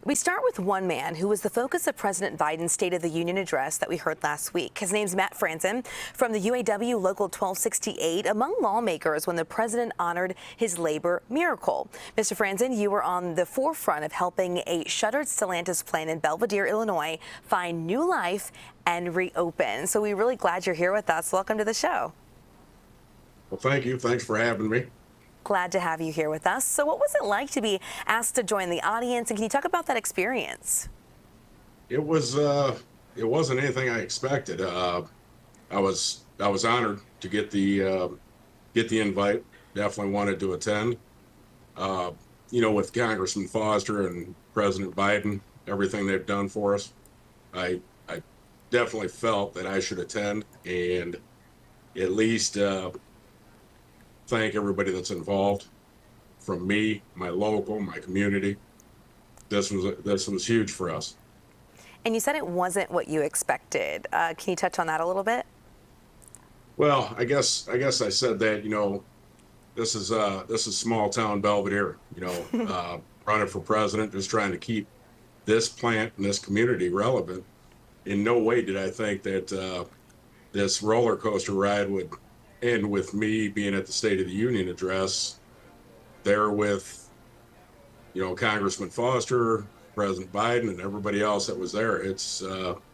We start with one man who was the focus of President Biden's State of the Union address that we heard last week. His name's Matt Frantzen from the UAW Local 1268, among lawmakers when the president honored his labor miracle. Mr. Frantzen, you were on the forefront of helping a shuttered Stellantis plant in Belvidere, Illinois, find new life and reopen. So we're really glad you're here with us. Welcome to the show. Well, thank you. Thanks for having me. Glad to have you here with us. So what was it like to be asked to join the audience, and can you talk about that experience? It wasn't anything I expected. I was honored to get the invite. Definitely wanted to attend. With Congressman Foster and President Biden, everything they've done for us, I definitely felt that I should attend and at least thank everybody that's involved, from me, my local, my community. This was huge for us. And you said it wasn't what you expected. Can you touch on that a little bit? Well, I guess I said that, this is small town Belvidere, running for president, just trying to keep this plant and this community relevant. In no way did I think that this roller coaster ride would end with me being at the State of the Union address there with, Congressman Foster, President Biden, and everybody else that was there. It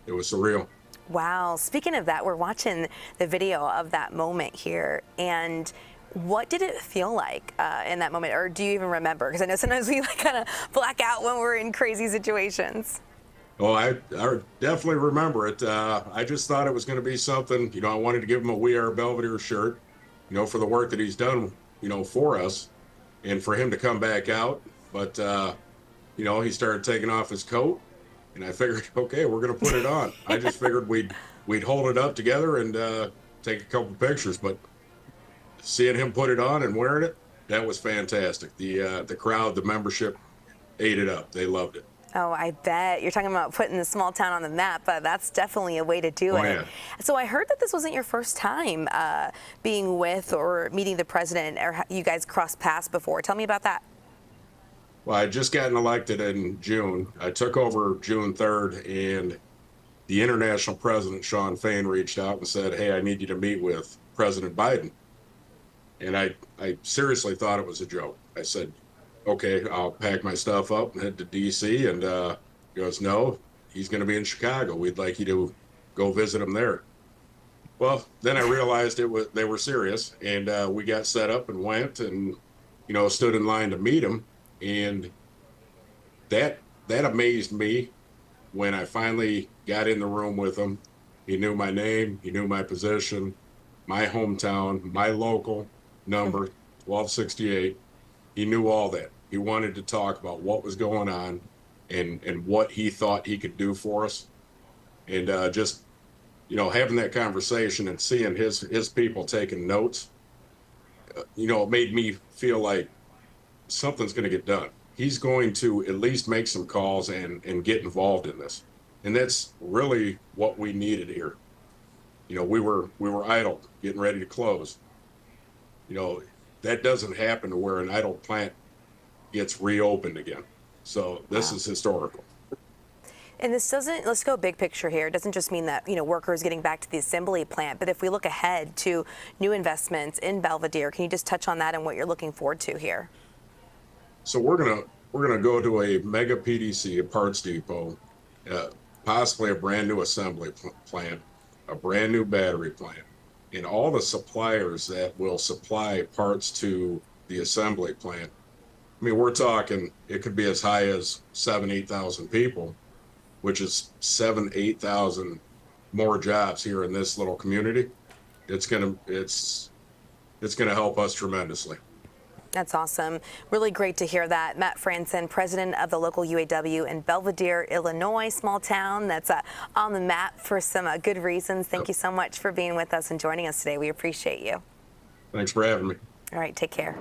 was surreal. Wow. Speaking of that, we're watching the video of that moment here. And what did it feel like in that moment? Or do you even remember? Because I know sometimes we kind of black out when we're in crazy situations. Oh, I definitely remember it. I just thought it was going to be something, I wanted to give him a We Are Belvidere shirt, for the work that he's done, for us, and for him to come back out. But, he started taking off his coat, and I figured, okay, we're going to put it on. I just figured we'd hold it up together and take a couple pictures. But seeing him put it on and wearing it, that was fantastic. The crowd, the membership ate it up. They loved it. Oh, I bet. You're talking about putting the small town on the map, but that's definitely a way to do it. Yeah. So I heard that this wasn't your first time being with or meeting the president, or you guys crossed paths before. Tell me about that. Well, I just gotten elected in June. I took over June 3rd, and the international president, Sean Fain, reached out and said, hey, I need you to meet with President Biden. And I seriously thought it was a joke. I said, okay, I'll pack my stuff up and head to D.C. And he goes, no, he's going to be in Chicago. We'd like you to go visit him there. Well, then I realized they were serious, and we got set up and went and, stood in line to meet him. And that amazed me when I finally got in the room with him. He knew my name, he knew my position, my hometown, my local number, 1268. He knew all that. He wanted to talk about what was going on and what he thought he could do for us. And just, having that conversation and seeing his people taking notes, it made me feel like something's going to get done. He's going to at least make some calls and get involved in this. And that's really what we needed here. We were idle, getting ready to close. That doesn't happen to where an idle plant gets reopened again. So this is historical. And this doesn't, let's go big picture here. It doesn't just mean that, workers getting back to the assembly plant, but if we look ahead to new investments in Belvidere, can you just touch on that and what you're looking forward to here? So we're gonna go to a mega PDC, a parts depot, possibly a brand new assembly plant, a brand new battery plant, and all the suppliers that will supply parts to the assembly plant. I mean, we're talking, it could be as high as 8,000 people, which is 8,000 more jobs here in this little community. It's gonna help us tremendously. That's awesome. Really great to hear that. Matt Frantzen, president of the local UAW in Belvidere, Illinois, small town that's on the map for some good reasons. Thank you so much for being with us and joining us today. We appreciate you. Thanks for having me. All right, take care.